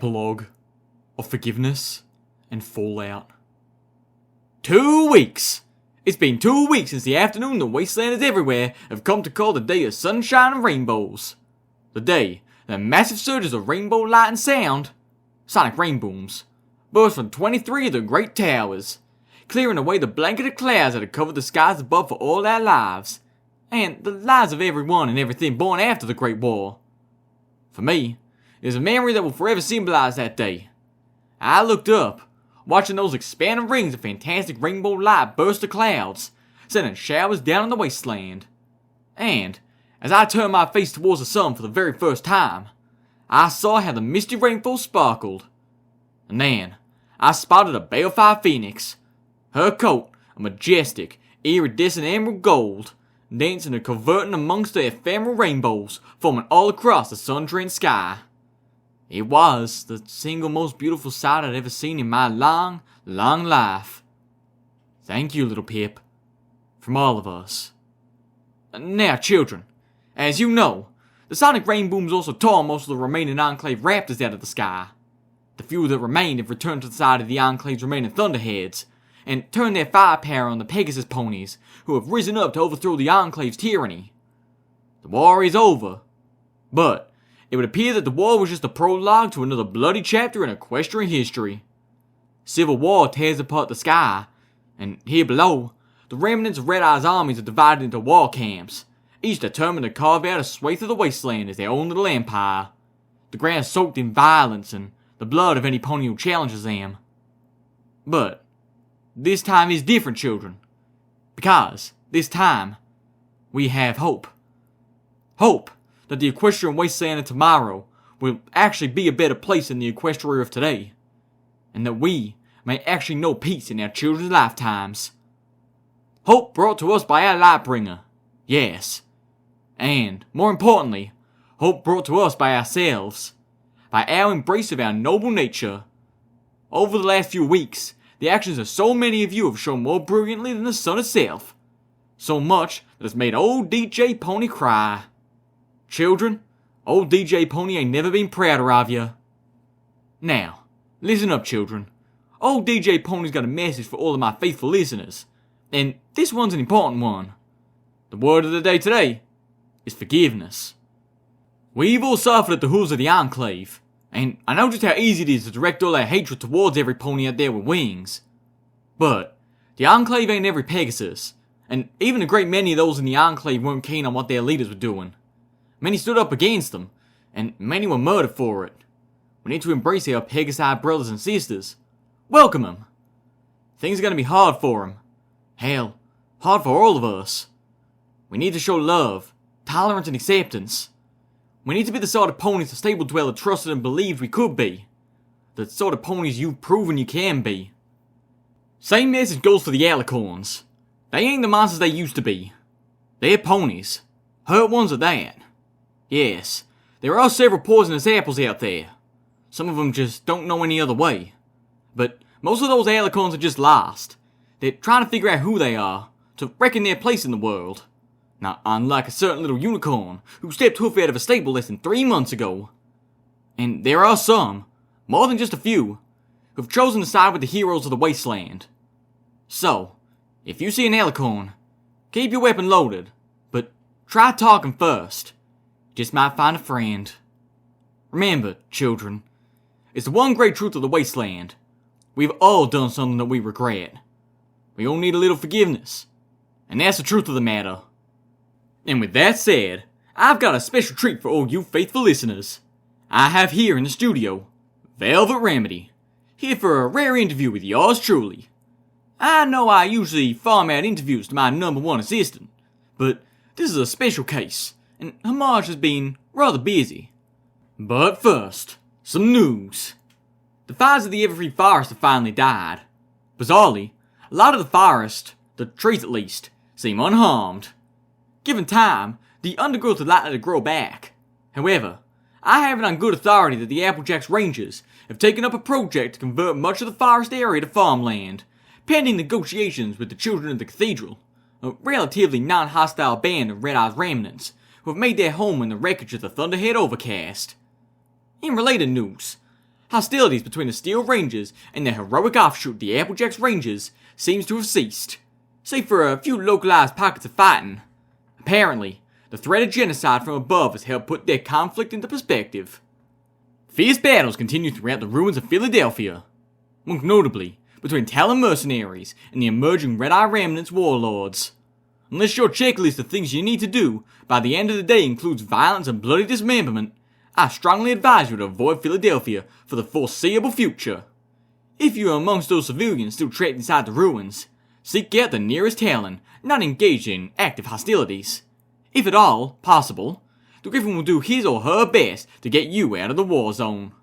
Epilogue of Forgiveness and Fallout. 2 weeks! It's been 2 weeks since the afternoon the wastelanders everywhere have come to call the day of sunshine and rainbows. The day that massive surges of rainbow light and sound, sonic rainbooms, burst from 23 of the great towers, clearing away the blanket of clouds that had covered the skies above for all our lives, and the lives of everyone and everything born after the Great War. For me, it is a memory that will forever symbolize that day. I looked up, watching those expanding rings of fantastic rainbow light burst the clouds, sending showers down on the wasteland. And, as I turned my face towards the sun for the very first time, I saw how the misty rainfall sparkled. And then, I spotted a balefire phoenix, her coat a majestic, iridescent emerald gold, dancing and converting amongst the ephemeral rainbows forming all across the sun-drenched sky. It was the single most beautiful sight I'd ever seen in my long, long life. Thank you, little Pip, from all of us. Now, children, as you know, the sonic rainbooms also tore most of the remaining Enclave raptors out of the sky. The few that remained have returned to the side of the Enclave's remaining thunderheads, and turned their firepower on the Pegasus ponies, who have risen up to overthrow the Enclave's tyranny. The war is over, but it would appear that the war was just a prologue to another bloody chapter in Equestrian history. Civil war tears apart the sky, and here below, the remnants of Red Eye's armies are divided into war camps, each determined to carve out a swathe of the wasteland as their own little empire. The ground soaked in violence and the blood of any pony who challenges them. But this time is different, children, because this time we have hope. Hope that the Equestrian wasteland of tomorrow will actually be a better place than the Equestria of today, and that we may actually know peace in our children's lifetimes. Hope brought to us by our Lightbringer, yes, and, more importantly, hope brought to us by ourselves, by our embrace of our noble nature. Over the last few weeks, the actions of so many of you have shown more brilliantly than the sun itself, so much that it's made old DJ Pony cry. Children, old DJ Pony ain't never been prouder of you. Now, listen up, children. Old DJ Pony's got a message for all of my faithful listeners, and this one's an important one. The word of the day today is forgiveness. We've all suffered at the hooves of the Enclave, and I know just how easy it is to direct all our hatred towards every pony out there with wings. But the Enclave ain't every Pegasus, and even a great many of those in the Enclave weren't keen on what their leaders were doing. Many stood up against them, and many were murdered for it. We need to embrace our Pegasi brothers and sisters. Welcome them. Things are going to be hard for them. Hell, hard for all of us. We need to show love, tolerance, and acceptance. We need to be the sort of ponies the Stable Dweller trusted and believed we could be. The sort of ponies you've proven you can be. Same message goes for the Alicorns. They ain't the monsters they used to be. They're ponies. Hurt ones at that. Yes, there are several poisonous apples out there. Some of them just don't know any other way. But most of those Alicorns are just lost. They're trying to figure out who they are, to reckon their place in the world. Not unlike a certain little unicorn who stepped hoof out of a stable less than 3 months ago. And there are some, more than just a few, who've chosen to side with the heroes of the wasteland. So, if you see an Alicorn, keep your weapon loaded, but try talking first. Just might find a friend. Remember, children, it's the one great truth of the wasteland. We've all done something that we regret. We all need a little forgiveness, and that's the truth of the matter. And with that said, I've got a special treat for all you faithful listeners. I have here in the studio, Velvet Remedy, here for a rare interview with yours truly. I know I usually farm out interviews to my #1 assistant, but this is a special case, and Homage has been rather busy. But first, some news. The fires of the Everfree Forest have finally died. Bizarrely, a lot of the forest, the trees at least, seem unharmed. Given time, the undergrowth is likely to grow back. However, I have it on good authority that the Applejacks Rangers have taken up a project to convert much of the forest area to farmland, pending negotiations with the Children of the Cathedral, a relatively non-hostile band of Red Eye's remnants who have made their home in the wreckage of the Thunderhead Overcast. In related news, Hostilities between the Steel Rangers and their heroic offshoot, the Applejacks Rangers, seems to have ceased, save for a few localized pockets of fighting. Apparently, the threat of genocide from above has helped put their conflict into perspective. Fierce battles continue throughout the ruins of Philadelphia, most notably between Talon mercenaries and the emerging Red Eye Remnants warlords. Unless your checklist of things you need to do by the end of the day includes violence and bloody dismemberment, I strongly advise you to avoid Philadelphia for the foreseeable future. If you are amongst those civilians still trapped inside the ruins, seek out the nearest Talon not engaged in active hostilities. If at all possible, the Griffin will do his or her best to get you out of the war zone.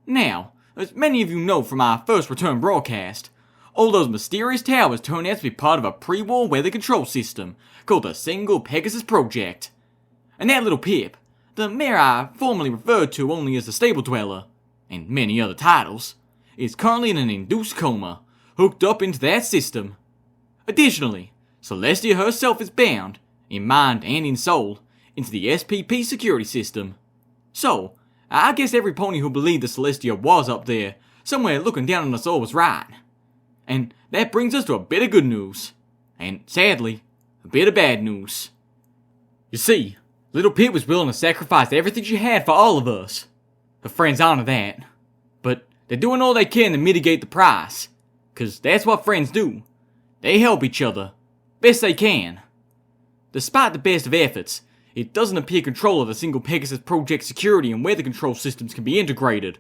Now, as many of you know from our first return broadcast, all those mysterious towers turned out to be part of a pre-war weather control system called the Single Pegasus Project. And that little Pip, the mare I formerly referred to only as the Stable Dweller, and many other titles, is currently in an induced coma, hooked up into that system. Additionally, Celestia herself is bound, in mind and in soul, into the SPP security system. So, I guess every pony who believed that Celestia was up there, somewhere looking down on us all, was right. And that brings us to a bit of good news. And sadly, a bit of bad news. You see, little Pip was willing to sacrifice everything she had for all of us. Her friends honor that. But they're doing all they can to mitigate the price. 'Cause that's what friends do. They help each other. Best they can. Despite the best of efforts, it doesn't appear control of the Single Pegasus Project security and weather control systems can be integrated.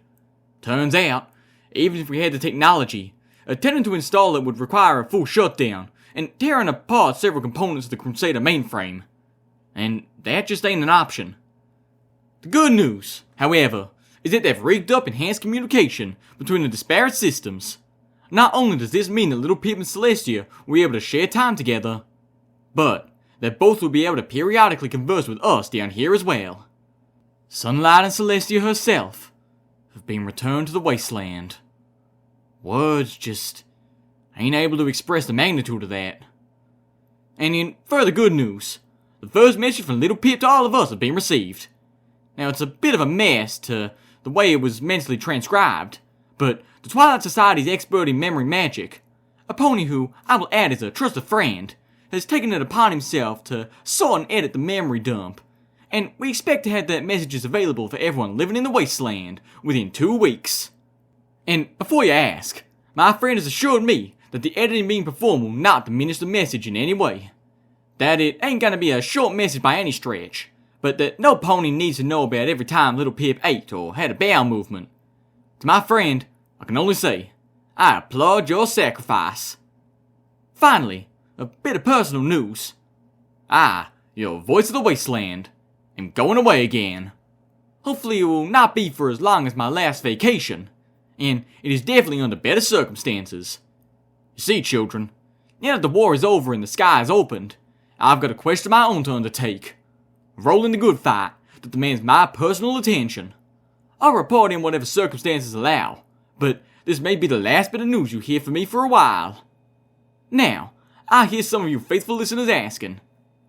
Turns out, even if we had the technology, attempting to install it would require a full shutdown and tearing apart several components of the Crusader mainframe. And that just ain't an option. The good news, however, is that they've rigged up enhanced communication between the disparate systems. Not only does this mean that little Pip and Celestia will be able to share time together, but that both will be able to periodically converse with us down here as well. Sunlight and Celestia herself have been returned to the wasteland. Words just ain't able to express the magnitude of that. And in further good news, the first message from little Pip to all of us has been received. Now it's a bit of a mess to the way it was mentally transcribed, but the Twilight Society's expert in memory magic, a pony who I will add as a trusted friend, has taken it upon himself to sort and edit the memory dump, and we expect to have that messages available for everyone living in the wasteland within 2 weeks. And before you ask, my friend has assured me that the editing being performed will not diminish the message in any way. That it ain't gonna be a short message by any stretch, but that no pony needs to know about every time little Pip ate or had a bowel movement. To my friend, I can only say, I applaud your sacrifice. Finally, a bit of personal news. I, your voice of the wasteland, am going away again. Hopefully it will not be for as long as my last vacation, and it is definitely under better circumstances. You see, children, now that the war is over and the sky is opened, I've got a quest of my own to undertake. A role in the good fight that demands my personal attention. I'll report in whatever circumstances allow, but this may be the last bit of news you hear from me for a while. Now, I hear some of you faithful listeners asking,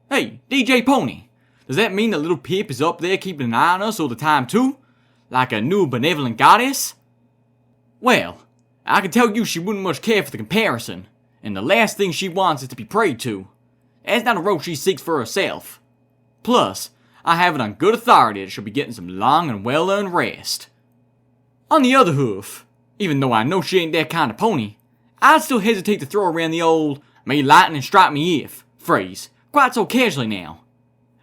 "Hey, DJ Pony, does that mean that little Pip is up there keeping an eye on us all the time too? Like a new benevolent goddess?" Well, I can tell you she wouldn't much care for the comparison, and the last thing she wants is to be prayed to. That's not a role she seeks for herself. Plus, I have it on good authority that she'll be getting some long and well-earned rest. On the other hoof, even though I know she ain't that kind of pony, I'd still hesitate to throw around the old "may lightning strike me if" phrase quite so casually now.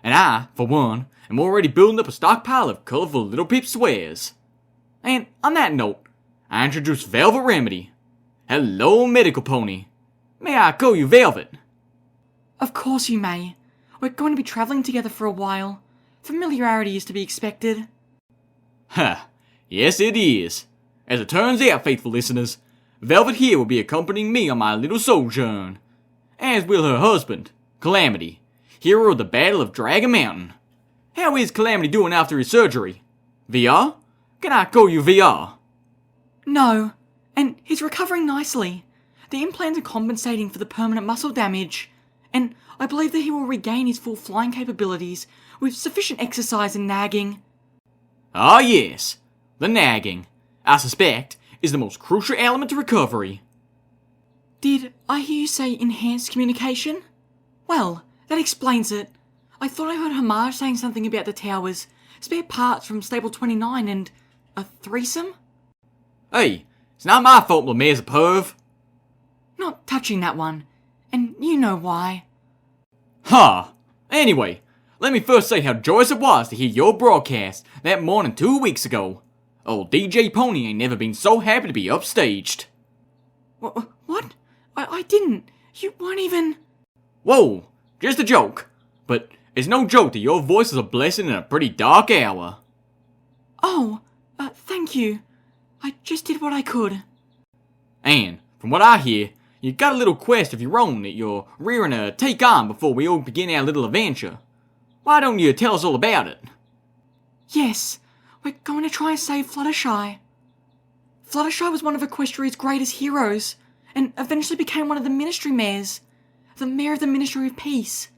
And I, for one, am already building up a stockpile of colorful little Pip swears. And on that note, I introduce Velvet Remedy. Hello, medical pony. May I call you Velvet? Of course you may. We're going to be travelling together for a while. Familiarity is to be expected. Ha, yes it is. As it turns out, faithful listeners, Velvet here will be accompanying me on my little sojourn. As will her husband, Calamity, hero of the Battle of Dragon Mountain. How is Calamity doing after his surgery? VR? Can I call you VR? No, and he's recovering nicely. The implants are compensating for the permanent muscle damage, and I believe that he will regain his full flying capabilities with sufficient exercise and nagging. Ah yes, the nagging. I suspect, is the most crucial element to recovery. Did I hear you say enhanced communication? Well, that explains it. I thought I heard Homage saying something about the towers, spare parts from Stable 29 and a threesome? Hey, it's not my fault Lemaire's a perv. Not touching that one, and you know why. Huh. Anyway, let me first say how joyous it was to hear your broadcast that morning 2 weeks ago. Old DJ Pony ain't never been so happy to be upstaged. What? I didn't. You weren't even... Whoa, just a joke. But it's no joke that your voice is a blessing in a pretty dark hour. Oh, thank you. I just did what I could. And, from what I hear, you got a little quest of your own that you're rearing to take on before we all begin our little adventure. Why don't you tell us all about it? Yes, we're going to try and save Fluttershy. Fluttershy was one of Equestria's greatest heroes, and eventually became one of the Ministry Mayors, the Mayor of the Ministry of Peace.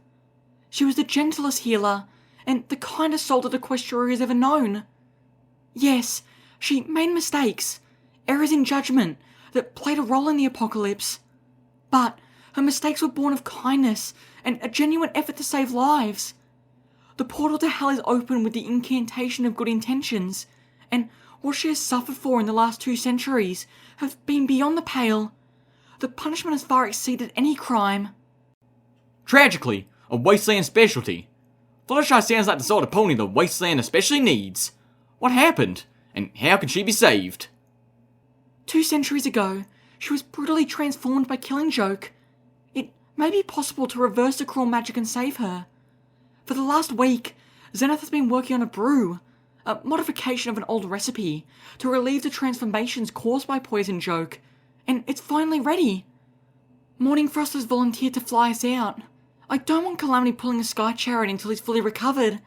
She was the gentlest healer, and the kindest soul that Equestria has ever known. Yes, she made mistakes, errors in judgment that played a role in the apocalypse. But her mistakes were born of kindness and a genuine effort to save lives. The portal to hell is open with the incantation of good intentions, and what she has suffered for in the last 2 centuries have been beyond the pale. The punishment has far exceeded any crime. Tragically, a Wasteland specialty. Fluttershy sounds like the sort of pony the Wasteland especially needs. What happened, and how can she be saved? 2 centuries ago, she was brutally transformed by Killing Joke. It may be possible to reverse the cruel magic and save her. For the last week, Zenith has been working on a brew, a modification of an old recipe, to relieve the transformations caused by Poison Joke, and it's finally ready. Morning Frost has volunteered to fly us out. I don't want Calamity pulling a sky chariot until he's fully recovered.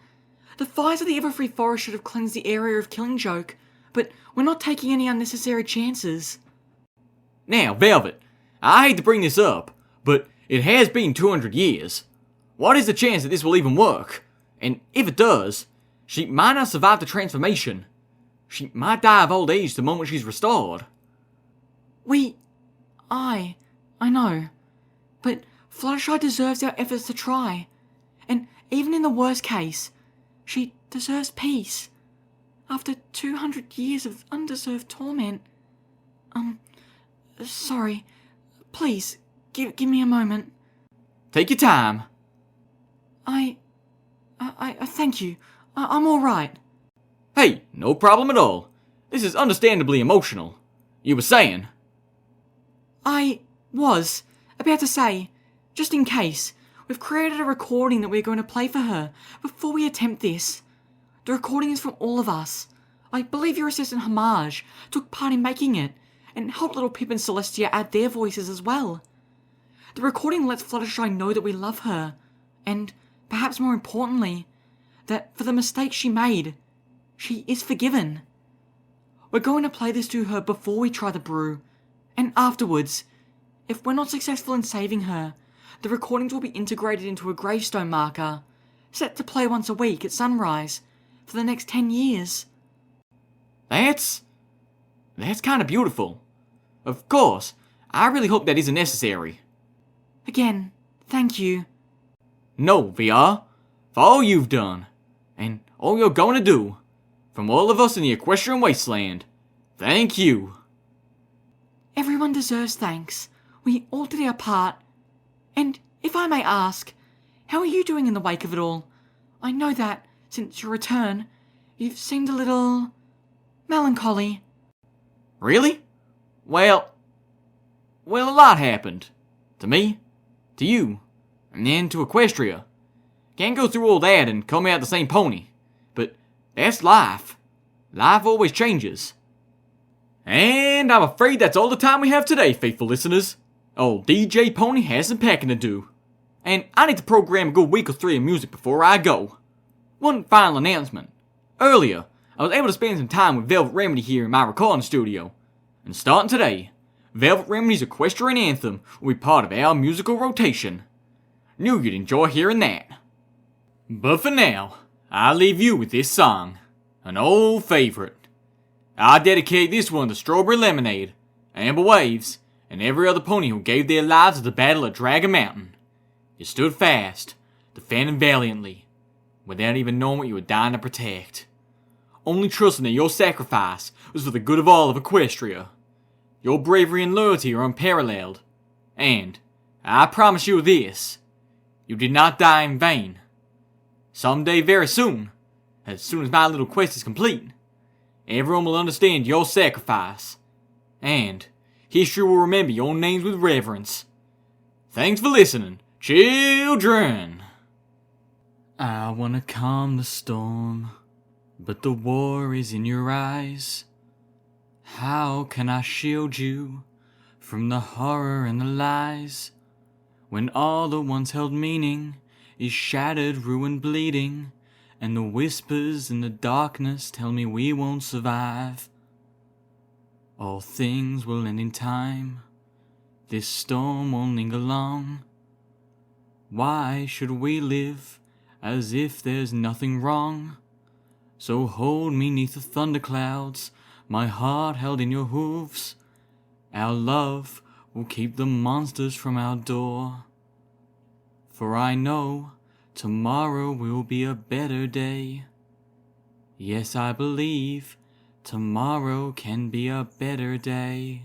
The fires of the Everfree Forest should have cleansed the area of Killing Joke, but we're not taking any unnecessary chances. Now, Velvet, I hate to bring this up, but it has been 200 years. What is the chance that this will even work? And if it does, she might not survive the transformation. She might die of old age the moment she's restored. I know. But Fluttershy deserves our efforts to try. And even in the worst case, she deserves peace. After 200 years of undeserved torment. Sorry. Please, give me a moment. Take your time. I thank you. I'm alright. Hey, no problem at all. This is understandably emotional. You were saying? I was about to say, just in case, we've created a recording that we're going to play for her before we attempt this. The recording is from all of us. I believe your assistant Homage took part in making it, and helped little Pip and Celestia add their voices as well. The recording lets Fluttershy know that we love her, and, perhaps more importantly, that for the mistakes she made, she is forgiven. We're going to play this to her before we try the brew, and afterwards. If we're not successful in saving her, the recordings will be integrated into a gravestone marker, set to play once a week at sunrise, for the next 10 years. That's kind of beautiful. Of course, I really hope that isn't necessary. Again, thank you. No, VR, for all you've done, and all you're going to do, from all of us in the Equestrian Wasteland, thank you. Everyone deserves thanks. We all did our part. And, if I may ask, how are you doing in the wake of it all? I know that, since your return, you've seemed a little melancholy. Really? Well, a lot happened. To me, to you, and then to Equestria. Can't go through all that and come out the same pony. But that's life. Life always changes. And I'm afraid that's all the time we have today, faithful listeners. Old DJ Pony has some packing to do. And I need to program a good week or 3 of music before I go. One final announcement. Earlier, I was able to spend some time with Velvet Remedy here in my recording studio. And starting today, Velvet Remedy's Equestrian Anthem will be part of our musical rotation. Knew you'd enjoy hearing that. But for now, I'll leave you with this song, an old favorite. I dedicate this one to Strawberry Lemonade, Amber Waves, and every other pony who gave their lives at the Battle of Dragon Mountain. You stood fast, defending valiantly, without even knowing what you were dying to protect. Only trusting that your sacrifice was for the good of all of Equestria. Your bravery and loyalty are unparalleled. And, I promise you this, you did not die in vain. Someday very soon as my little quest is complete, everyone will understand your sacrifice. And, history will remember your names with reverence. Thanks for listening, children. I wanna calm the storm, but the war is in your eyes. How can I shield you from the horror and the lies, when all that once held meaning is shattered, ruined, bleeding, and the whispers in the darkness tell me we won't survive? All things will end in time, this storm won't linger long. Why should we live as if there's nothing wrong? So hold me 'neath the thunderclouds, my heart held in your hooves. Our love will keep the monsters from our door. For I know tomorrow will be a better day. Yes, I believe tomorrow can be a better day.